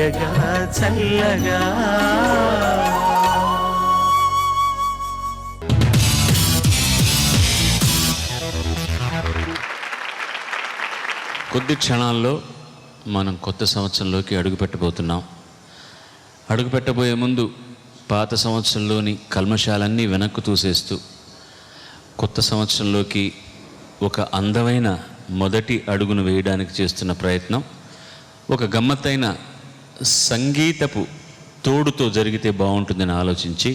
తీయగా చల్లగా. కొద్ది క్షణాల్లో మనం కొత్త సంవత్సరంలోకి అడుగుపెట్టబోతున్నాం. అడుగుపెట్టబోయే ముందు పాత సంవత్సరంలోని కల్మషాలన్నీ వెనక్కు తూసేస్తూ కొత్త సంవత్సరంలోకి ఒక అందమైన మొదటి అడుగును వేయడానికి చేస్తున్న ప్రయత్నం ఒక గమ్మత్తైన సంగీతపు తోడుతో జరిగితే బాగుంటుందని ఆలోచించి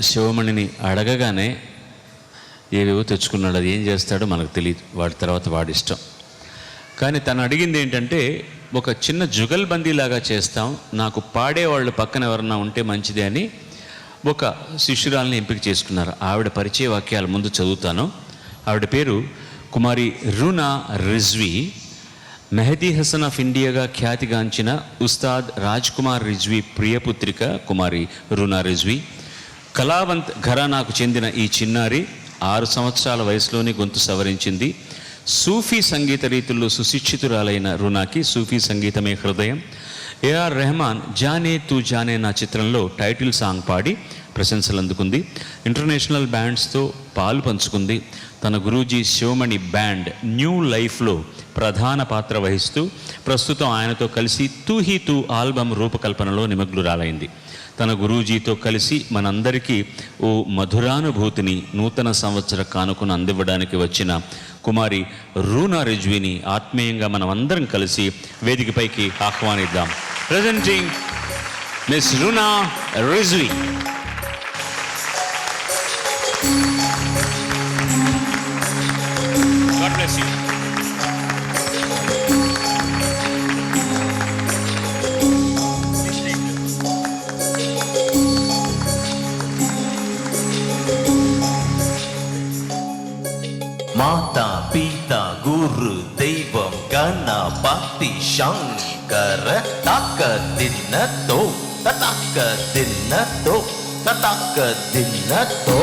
శివమణిని అడగగానే ఏవేవో తెచ్చుకున్నాడు. అది ఏం చేస్తాడో మనకు తెలియదు, వాడి తర్వాత వాడి ఇష్టం. కానీ తను అడిగింది ఏంటంటే, ఒక చిన్న జుగల్బందీలాగా చేస్తాం, నాకు పాడేవాళ్ళు పక్కన ఎవరన్నా ఉంటే మంచిదే అని ఒక శిష్యురాలని ఎంపిక చేసుకున్నారు. ఆవిడ పరిచయ వాక్యాలు ముందు చదువుతాను. ఆవిడ పేరు కుమారి రూనా రిజ్వీ. మెహదీ హసన్ ఆఫ్ ఇండియాగా ఖ్యాతిగాంచిన ఉస్తాద్ రాజ్ కుమార్ రిజ్వీ ప్రియపుత్రిక కుమారి రూనా రిజ్వీ. కళావంత్ ఘరానాకు చెందిన ఈ చిన్నారి 6 సంవత్సరాల వయసులోనే గొంతు సవరించింది. సూఫీ సంగీత రీతుల్లో సుశిక్షితురాలైన రూనాకి సూఫీ సంగీతమే హృదయం. ఏఆర్ రెహమాన్ జానే తూ జానే నా చిత్రంలో టైటిల్ సాంగ్ పాడి ప్రశంసలు అందుకుంది. ఇంటర్నేషనల్ బ్యాండ్స్తో పాలు పంచుకుంది. తన గురూజీ శివమణి బ్యాండ్ న్యూ లైఫ్లో ప్రధాన పాత్ర వహిస్తూ ప్రస్తుతం ఆయనతో కలిసి తూ హీ తూ ఆల్బమ్ రూపకల్పనలో నిమగ్నురాలైంది. తన గురూజీతో కలిసి మనందరికీ ఓ మధురానుభూతిని నూతన సంవత్సర కానుకను అందివ్వడానికి వచ్చిన కుమారి రూనా రిజ్వీని ఆత్మీయంగా మనం అందరం కలిసి వేదికపైకి ఆహ్వానిద్దాం. Presenting miss Runa Rizvi. God bless you. మాతా పిత గురు దైవం గణపతి శంకర తక దిన్నతో తక దిన్నతో తక దిన్నతో.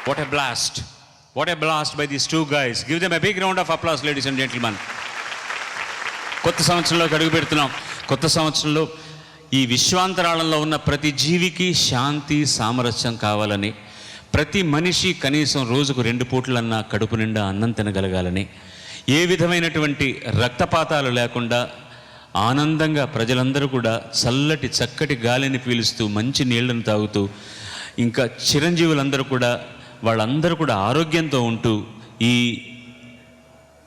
What a blast. What a blast by these two guys. Give them a big round of applause, ladies and gentlemen. కొత్త సంవత్సరంలోకి అడుగు పెడుతున్నాం. కొత్త సంవత్సరంలో ఈ విశ్వాంతరాళంలో ఉన్న ప్రతి జీవికి శాంతి సామరస్యం కావాలని, ప్రతి మనిషి కనీసం రోజుకు 2 పూట్లన్నా కడుపు నిండా అన్నం తినగలగాలని, ఏ విధమైనటువంటి రక్తపాతాలు లేకుండా ఆనందంగా ప్రజలందరూ కూడా చల్లటి చక్కటి గాలిని పీలుస్తూ మంచి నీళ్లను తాగుతూ, ఇంకా చిరంజీవులందరూ కూడా వాళ్ళందరూ కూడా ఆరోగ్యంతో ఉంటూ ఈ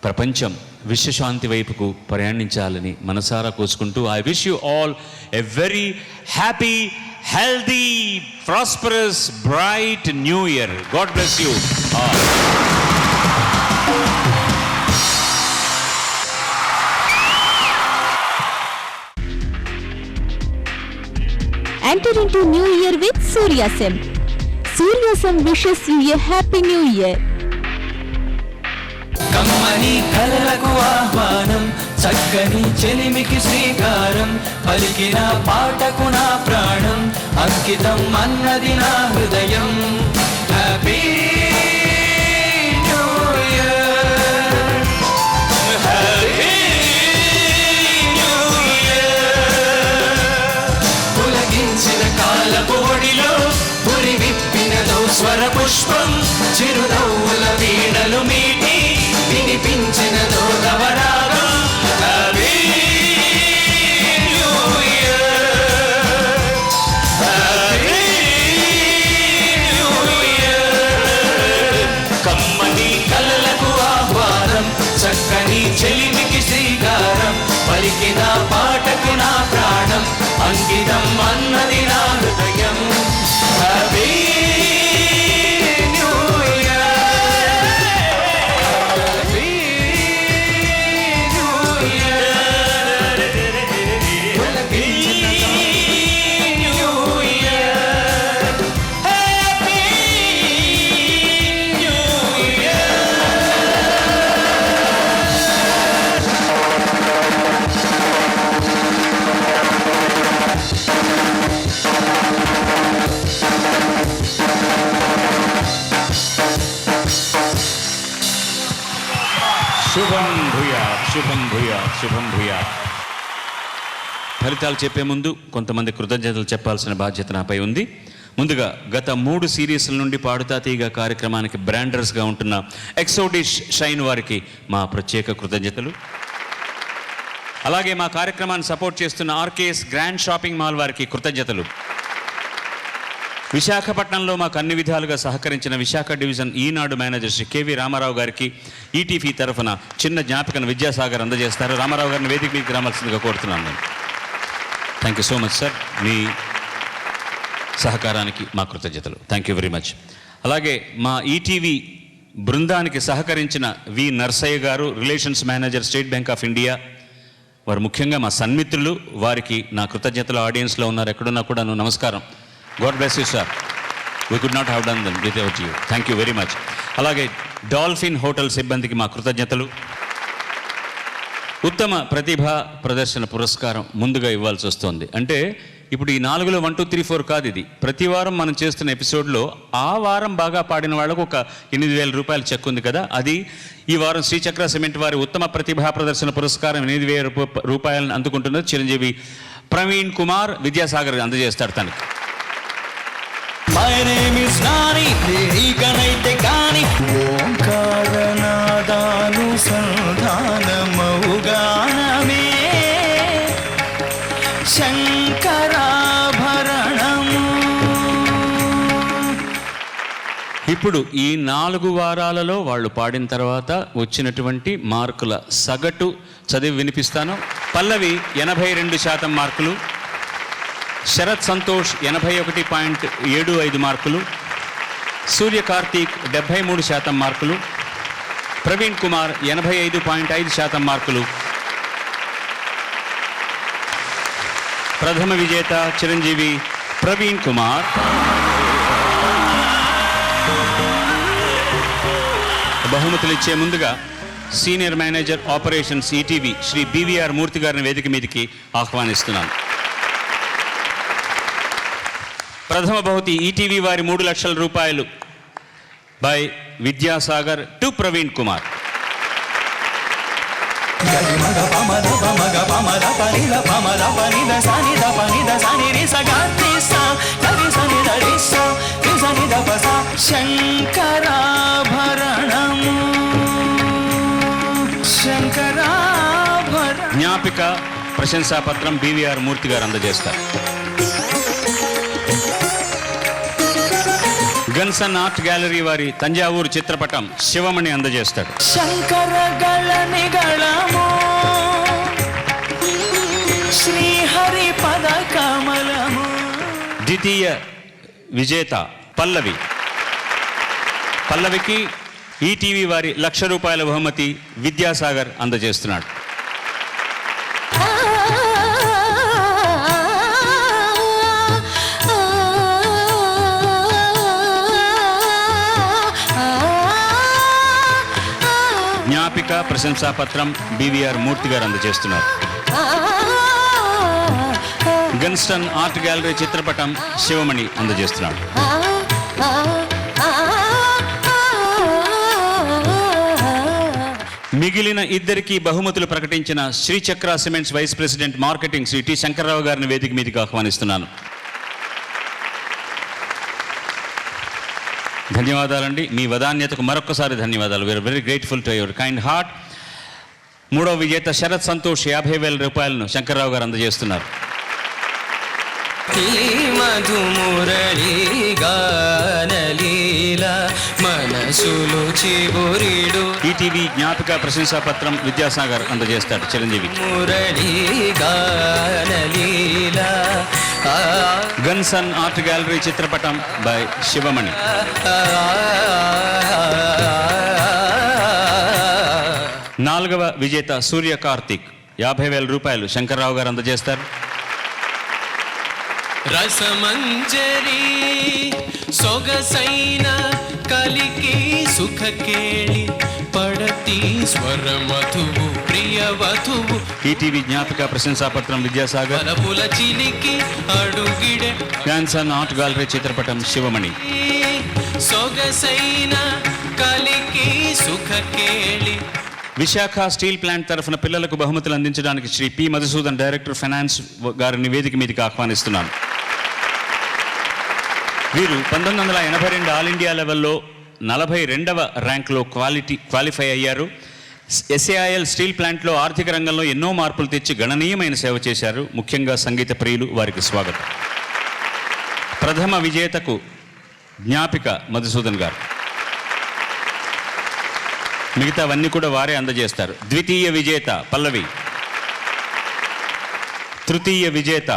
ప్రపంచం విశ్వశాంతి వైపుకు ప్రయాణించాలని మనసారా కోసుకుంటూ I wish you all a very happy, healthy, prosperous, bright new year. God bless you all. Enter into New Year with Suryasem. Suryasem wishes you a happy New Year. కమ్మని కలలకు ఆహ్వానం, చక్కని చెలిమికి శ్రీకారం, పలికిన పాటకు నా ప్రాణం, అంకితం అన్నది నా హృదయం. Happy new year, happy new year. పులకించిన కాలపు ఒడిలో పురి విప్పినదో స్వర పుష్పం, చిరునవ్వుల వీణలు మీటి వినిపించినదో నవరాగం. Happy new year, happy new year. కమ్మని కలలకు ఆహ్వానం, చక్కని చెలిమికి శ్రీకారం, పలికిన పాటకు నా ప్రాణం, అంకితం అన్నది నా హృదయం. హ్యాపీ శుభం భూయా, శుభం భూయా, శుభం భూయా. ఫలితాలు చెప్పే ముందు కొంతమంది కృతజ్ఞతలు చెప్పాల్సిన బాధ్యత నాపై ఉంది. ముందుగా గత 3 సిరీస్ల నుండి పాడుతా తీగ కార్యక్రమానికి బ్రాండర్స్గా ఉంటున్న ఎక్సోడిష్ షైన్ వారికి మా ప్రత్యేక కృతజ్ఞతలు. అలాగే మా కార్యక్రమాన్ని సపోర్ట్ చేస్తున్న ఆర్కేఎస్ గ్రాండ్ షాపింగ్ మాల్ వారికి కృతజ్ఞతలు. విశాఖపట్నంలో మాకు అన్ని విధాలుగా సహకరించిన విశాఖ డివిజన్ ఈనాడు మేనేజర్ శ్రీ కేవీ రామారావు గారికి ఈటీవీ తరఫున చిన్న జ్ఞాపికను విద్యాసాగర్ అందజేస్తారు. రామారావు గారిని వేదిక మీదకి రావాల్సిందిగా కోరుతున్నాను నేను. Thank you so much sir. మీ సహకారానికి మా కృతజ్ఞతలు. Thank you very much. అలాగే మా ఈటీవీ బృందానికి సహకరించిన V Narsaiah garu, relations manager, State Bank of India వారు ముఖ్యంగా మా సన్మిత్రులు, వారికి నా కృతజ్ఞతలు. ఆడియన్స్లో ఉన్నారు, ఎక్కడున్నా కూడా నమస్కారం. God bless you, sir. We could not have done them without you. Thank you very much. అలాగే డాల్ఫిన్ హోటల్ సిబ్బందికి మా కృతజ్ఞతలు. ఉత్తమ ప్రతిభా ప్రదర్శన పురస్కారం ముందుగా ఇవ్వాల్సి వస్తుంది. అంటే ఇప్పుడు ఈ 4లో 1, 2, 3, 4 కాదు, ఇది ప్రతి వారం మనం చేస్తున్న ఎపిసోడ్లో ఆ వారం బాగా పాడిన వాళ్ళకు ఒక 8,000 రూపాయలు చెక్ ఉంది కదా, అది ఈ వారం శ్రీచక్ర సిమెంట్ వారి ఉత్తమ ప్రతిభా ప్రదర్శన పురస్కారం 8,000 రూపాయలను అందుకుంటున్నది చిరంజీవి ప్రవీణ్ కుమార్. విద్యాసాగర్ అందజేస్తాడు తనకి. My name is Nani, లేఖనైతే కాని ఓంకారనాదాలు సంధానమౌగానమే శంకరాభరణము. ఇప్పుడు ఈ 4 వారాలలో వాళ్ళు పాడిన తర్వాత వచ్చినటువంటి మార్కుల సగటు చదివి వినిపిస్తాను. పల్లవి 82% మార్కులు, శరత్ సంతోష్ 81.75 మార్కులు, సూర్య కార్తీక్ 73% మార్కులు, ప్రవీణ్ కుమార్ 85.5% మార్కులు, ప్రథమ విజేత చిరంజీవి ప్రవీణ్ కుమార్, బహుమతులు ఇచ్చే ముందుగా senior manager operations ETV Shri BVR Murthy గారిని వేదిక మీదకి ఆహ్వానిస్తున్నాను. ప్రథమ బహుమతి ఈటీవీ వారి 3 లక్షల రూపాయలు బై విద్యాసాగర్ టు ప్రవీణ్ కుమార్. జ్ఞాపిక ప్రశంసాపత్రం బివిఆర్ మూర్తి గారు అందజేస్తారు. గన్సన్ ఆర్ట్ గ్యాలరీ వారి తంజావూరు చిత్రపటం శివమణి అందజేస్తాడు. శంకరగళనిగళము శ్రీహరి పద కమలము. ద్వితీయ విజేత పల్లవి. పల్లవికి ఈటీవీ వారి 1,00,000 రూపాయల బహుమతి విద్యాసాగర్ అందజేస్తున్నాడు. జ్ఞాపిక ప్రశంసాపత్రం బివిఆర్ మూర్తి గారు అందజేస్తున్నారు. గన్స్టన్ ఆర్ట్ గ్యాలరీ చిత్రపటం శివమణి అందజేస్తున్నాడు. మిగిలిన ఇద్దరికి బహుమతులు ప్రకటించిన Srichakra cements vice president marketing Shri T Shankarrao గారిని వేదిక మీదకి ఆహ్వానిస్తున్నాను. ధన్యవాదాలండి. మీ వదాన్యతకు మరొక్కసారి ధన్యవాదాలు. We are very grateful to your kind heart. 3వ విజేత శరత్ సంతోష్ 50,000 రూపాయలను శంకర్రావు గారు అందజేస్తున్నారు. మధుమురళీ గానలీల మనసులు చిగురిడు. ఈటీవీ జ్ఞాపిక ప్రశంసాపత్రం విద్యాసాగర్ అందజేస్తాడు చిరంజీవి. మురళీ గానలీల గన్సన్ ఆర్ట్ గ్యాలరీ చిత్రపటం బై శివమణి. 4వ విజేత సూర్య కార్తిక్ 50,000 రూపాయలు శంకర్రావు గారు అందజేస్తారు. రసమంజరి సొగసైన కలికి సుఖ కేళి పడతి స్వర మధువు ప్రియ వధువు. ఈటీవీ జ్ఞాపిక ప్రశంసాపత్రం విద్యాసాగర్. పుల చిలికి అడుగిడ గన్సన్ ఆర్ట్ గ్యాలరీ చిత్రపటం శివమణి. సొగసైన కలికి సుఖ కేళి. విశాఖ స్టీల్ ప్లాంట్ తరఫున పిల్లలకు బహుమతులు అందించడానికి Shri P Madhusudan director finance గారిని వేదిక మీదకి ఆహ్వానిస్తున్నాను. వీరు 1982 ఆల్ ఇండియా లెవెల్లో 42వ ర్యాంక్లో క్వాలిఫై అయ్యారు. ఎస్ఏఐఎల్ స్టీల్ ప్లాంట్లో ఆర్థిక రంగంలో ఎన్నో మార్పులు తెచ్చి గణనీయమైన సేవ చేశారు. ముఖ్యంగా సంగీత ప్రియులు, వారికి స్వాగతం. ప్రథమ విజేతకు జ్ఞాపిక మధుసూదన్ గారు. మిగతావన్నీ కూడా వారే అందజేస్తారు. ద్వితీయ విజేత పల్లవి. తృతీయ విజేత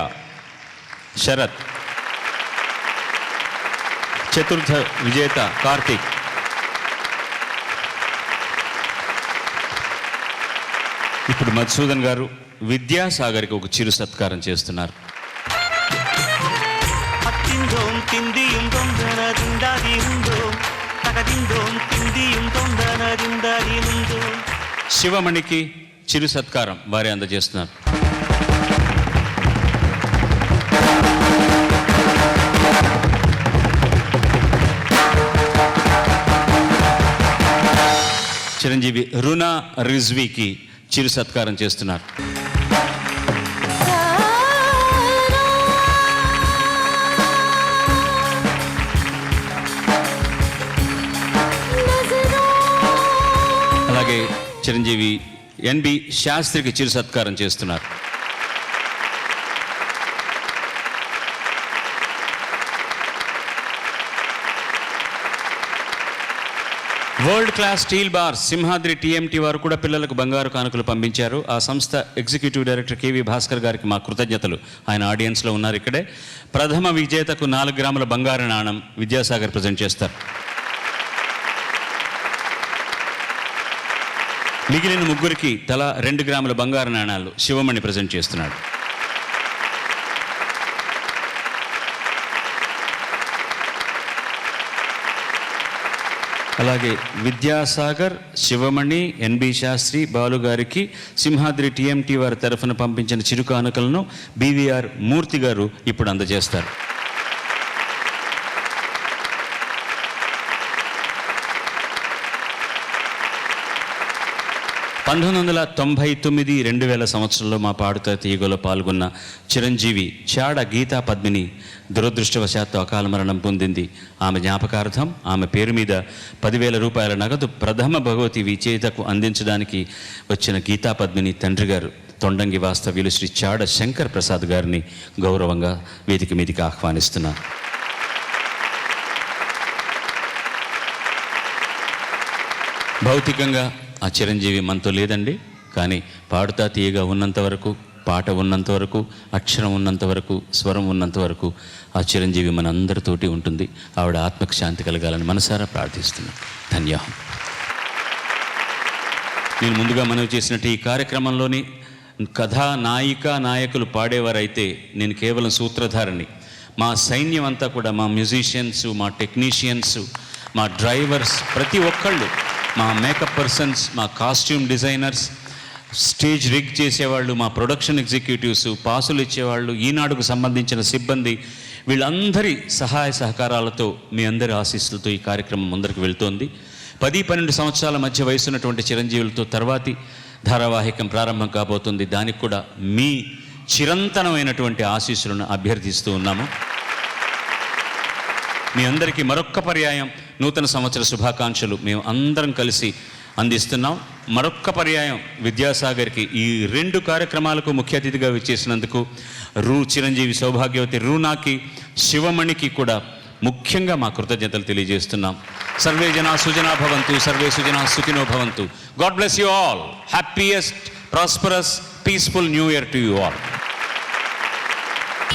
శరత్. చతుర్థ విజేత కార్తీక్. ఇప్పుడు మధుసూదన్ గారు విద్యాసాగర్కి ఒక చిరు సత్కారం చేస్తున్నారు. శివమణికి చిరు సత్కారం వారే అందజేస్తున్నారు. చిరంజీవి రునా రిజ్వీకి చిరు సత్కారం చేస్తున్నారు. అలాగే చిరంజీవి ఎన్బి శాస్త్రికి చిరు సత్కారం చేస్తున్నారు. World class steel bar Simhadri TMT వారు కూడా పిల్లలకు బంగారు కానుకలు పంపించారు. ఆ సంస్థ ఎగ్జిక్యూటివ్ డైరెక్టర్ కేవి భాస్కర్ గారికి మా కృతజ్ఞతలు. ఆయన ఆడియన్స్లో ఉన్నారు ఇక్కడే. ప్రథమ విజేతకు 4 గ్రాముల బంగారు నాణం విద్యాసాగర్ ప్రజెంట్ చేస్తారు. మిగిలిన ముగ్గురికి తలా 2 గ్రాముల బంగారు నాణాలు శివమణి ప్రజెంట్ చేస్తున్నాడు. అలాగే విద్యాసాగర్, శివమణి, ఎన్బి శాస్త్రి, బాలుగారికి సింహాద్రి టీఎంటీ వారి తరఫున పంపించిన చిరు కానుకలను బీవీఆర్ మూర్తి గారు ఇప్పుడు అందజేస్తారు. 1999-2000 సంవత్సరంలో మా పాడుతా తీయగలో పాల్గొన్న చిరంజీవి చాడ గీతా పద్మిని దురదృష్టవశాత్తు అకాల మరణం పొందింది. ఆమె జ్ఞాపకార్థం ఆమె పేరు మీద 10,000 రూపాయల నగదు ప్రథమ భగవతి విజేతకు అందించడానికి వచ్చిన గీతా పద్మిని తండ్రి గారు తొండంగి వాస్తవ్యులు శ్రీ చాడ శంకర్ ప్రసాద్ గారిని గౌరవంగా వేదిక మీదికి ఆహ్వానిస్తున్నారు. భౌతికంగా ఆ చిరంజీవి మనతో లేదండి, కానీ పాడుతా తీయగా ఉన్నంత వరకు, పాట ఉన్నంత వరకు, అక్షరం ఉన్నంత వరకు, స్వరం ఉన్నంత వరకు ఆ చిరంజీవి మన అందరితోటి ఉంటుంది. ఆవిడ ఆత్మకు శాంతి కలగాలని మనసారా ప్రార్థిస్తున్నాను. ధన్యవాదం. నేను ముందుగా మనవి చేసినట్టు ఈ కార్యక్రమంలోని కథా నాయకులు పాడేవారైతే నేను కేవలం సూత్రధారిని. మా సైన్యం అంతా కూడా, మా మ్యూజిషియన్స్, మా టెక్నీషియన్స్, మా డ్రైవర్స్, ప్రతి ఒక్కళ్ళు, మా మేకప్ పర్సన్స్, మా కాస్ట్యూమ్ డిజైనర్స్, స్టేజ్ రిగ్ చేసేవాళ్ళు, మా ప్రొడక్షన్ ఎగ్జిక్యూటివ్స్, పాసులు ఇచ్చేవాళ్ళు, ఈనాడుకు సంబంధించిన సిబ్బంది, వీళ్ళందరి సహాయ సహకారాలతో, మీ అందరి ఆశీస్సులతో ఈ కార్యక్రమం ముందరికి వెళ్తోంది. 10-12 సంవత్సరాల మధ్య వయసున్నటువంటి చిరంజీవులతో తర్వాతి ధారావాహికం ప్రారంభం కాబోతుంది. దానికి కూడా మీ చిరంతనమైనటువంటి ఆశీస్సులను అభ్యర్థిస్తూ ఉన్నాము. మీ అందరికీ మరొక్క పర్యాయం నూతన సంవత్సర శుభాకాంక్షలు మేము అందరం కలిసి అందిస్తున్నాం. మరొక్క పర్యాయం విద్యాసాగర్కి ఈ 2 కార్యక్రమాలకు ముఖ్య అతిథిగా విచ్చేసినందుకు చిరంజీవి సౌభాగ్యవతి రూనాకి, శివమణికి కూడా ముఖ్యంగా మా కృతజ్ఞతలు తెలియజేస్తున్నాం. సర్వే జనా సుజనా భవంతు, సర్వే సుజనా సుఖినో భవంతు. God bless you all. Happiest, prosperous, peaceful new year to you all.